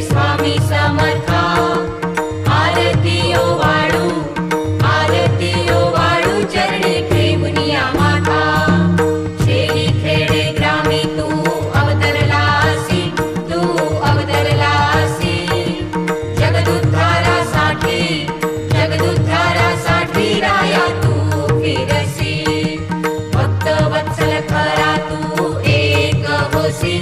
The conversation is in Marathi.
स्वामी समर्था आरती ओ वाळू चरणी ठेवूनिया माथा शेरी खेडे ग्रामी तू अवतरलासी जगदुद्धारासाठी राया तू फिरसी भक्त वत्सल खरा तू एक होसी